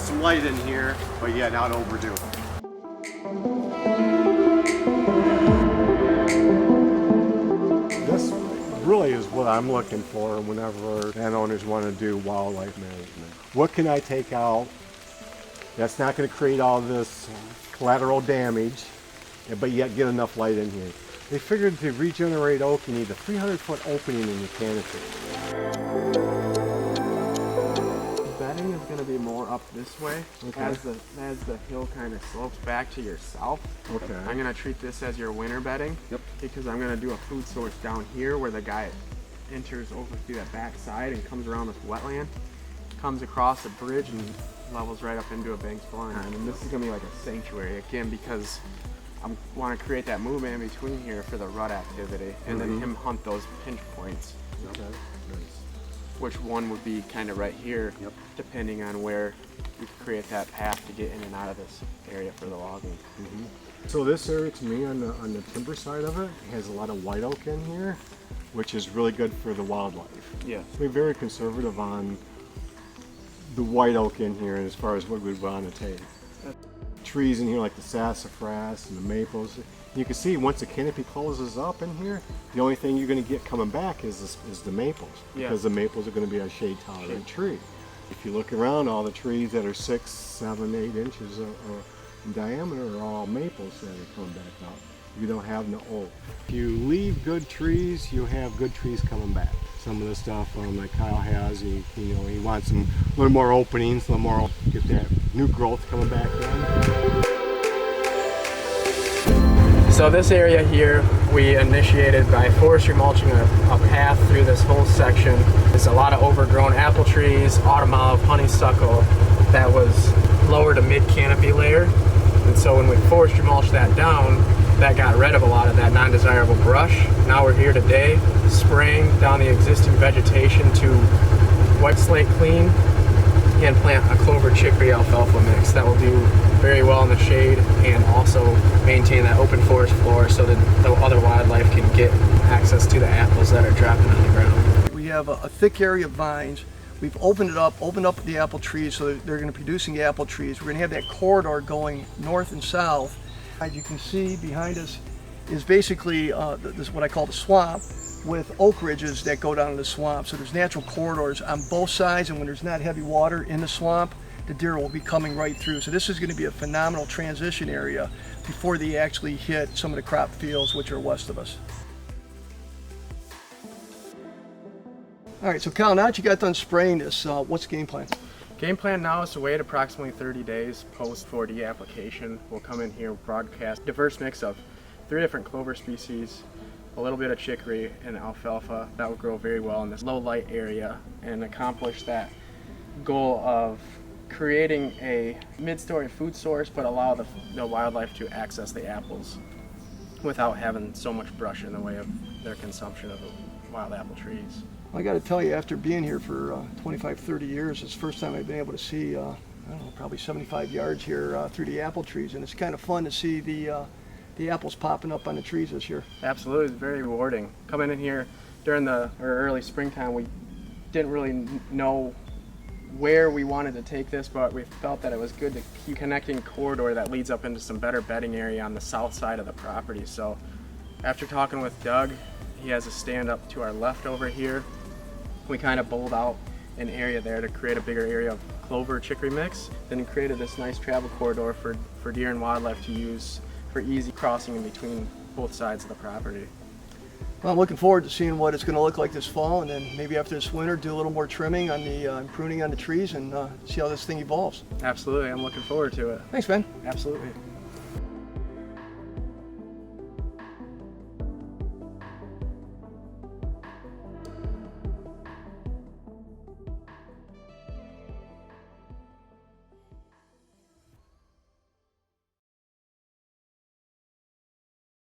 get some light in here, but yeah, not overdo. This really is what I'm looking for whenever landowners want to do wildlife management. What can I take out that's not going to create all this collateral damage, but yet get enough light in here? They figured to regenerate oak, you need a 300-foot opening in your canopy. Bedding is going to be more up this way, okay, as the hill kind of slopes back to your south. Okay. I'm going to treat this as your winter bedding, yep, because I'm going to do a food source down here where the guy enters over through that back side and comes around this wetland, comes across a bridge and levels right up into a bank's blind. And this is going to be like a sanctuary again, because I want to create that movement in between here for the rut activity, and then him hunt those pinch points. Okay. Nice. Which one would be kind of right here, yep, depending on where we create that path to get in and out of this area for the logging. So this area, to me, on the timber side of it, has a lot of white oak in here, which is really good for the wildlife. Yeah. So we're very conservative on the white oak in here as far as what we'd want to take. Trees in here like the sassafras and the maples. You can see once the canopy closes up in here, the only thing you're going to get coming back is the maples, because the maples are going to be a shade tolerant tree. If you look around, all the trees that are 6, 7, 8 inches in diameter are all maples that are coming back out. You don't have no oak. If you leave good trees, you have good trees coming back. Some of the stuff like Kyle has, he wants some a little more openings, a little more, get that new growth coming back in. So this area here, we initiated by forestry mulching a path through this whole section. There's a lot of overgrown apple trees, autumn olive, honeysuckle that was lower to mid canopy layer. And so when we forestry mulched that down, that got rid of a lot of that non-desirable brush. Now we're here today, spraying down the existing vegetation to wet slate clean and plant a clover chicory alfalfa mix that will do very well in the shade and also maintain that open forest floor so that the other wildlife can get access to the apples that are dropping on the ground. We have a thick area of vines. We've opened up the apple trees so that they're going to be producing apple trees. We're going to have that corridor going north and south. As you can see behind us is basically this what I call the swamp, with oak ridges that go down to the swamp. So there's natural corridors on both sides, and when there's not heavy water in the swamp, the deer will be coming right through. So this is going to be a phenomenal transition area before they actually hit some of the crop fields which are west of us. All right, so Kyle, now that you got done spraying this, what's the game plan? Game plan now is to wait approximately 30 days post 4D application. We'll come in here, broadcast a diverse mix of 3 different clover species, a little bit of chicory and alfalfa that will grow very well in this low light area and accomplish that goal of creating a mid-story food source but allow the wildlife to access the apples without having so much brush in the way of their consumption of the wild apple trees. I got to tell you, after being here for 25, 30 years, it's the first time I've been able to see, I don't know, probably 75 yards here through the apple trees, and it's kind of fun to see the apples popping up on the trees this year. Absolutely, it's very rewarding. Coming in here during the early springtime, we didn't really know where we wanted to take this, but we felt that it was good to keep connecting corridor that leads up into some better bedding area on the south side of the property. So after talking with Doug, he has a stand up to our left over here. We kind of bowled out an area there to create a bigger area of clover chicory mix. Then he created this nice travel corridor for deer and wildlife to use for easy crossing in between both sides of the property. Well, I'm looking forward to seeing what it's going to look like this fall, and then maybe after this winter do a little more trimming on the pruning on the trees and see how this thing evolves. Absolutely, I'm looking forward to it. Thanks, Ben. Absolutely.